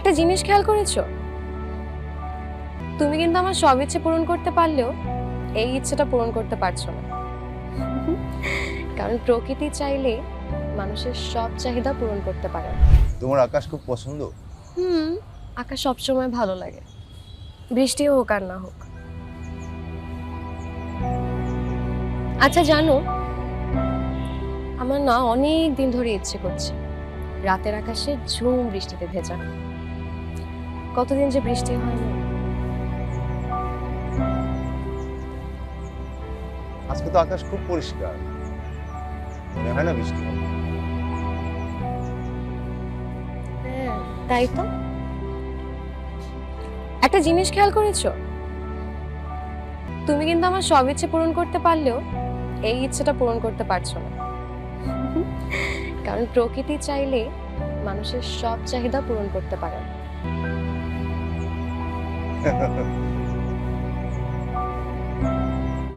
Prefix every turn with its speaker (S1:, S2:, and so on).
S1: একটা জিনিস খেয়াল করেছো? তুমি কিন্তু আমার সব ইচ্ছে পূরণ করতে পারলেও এই ইচ্ছেটা পূরণ করতে পারছো না। কারণ প্রকৃতি চাইলে মানুষের সব চাহিদা পূরণ করতে পারে না।
S2: তোমার আকাশ খুব পছন্দ।
S1: আকাশ সবসময় ভালো লাগে, বৃষ্টি হোক আর না হোক। আচ্ছা জানো, আমার না অনেক দিন ধরে ইচ্ছে করছে রাতের আকাশে ঝুম বৃষ্টিতে ভেজা। কতদিন যে বৃষ্টি হয়নি।
S2: আজকে তো আকাশ খুব পরিষ্কার, মনে হয় না বৃষ্টি হবে।
S1: হ্যাঁ তাই তো। একটা জিনিস খেয়াল করেছো? তুমি কিন্তু আমার সব ইচ্ছে পূরণ করতে পারলেও এই ইচ্ছেটা পূরণ করতে পারছো না। কারণ প্রকৃতি চাইলে মানুষের সব চাহিদা পূরণ করতে পারে না।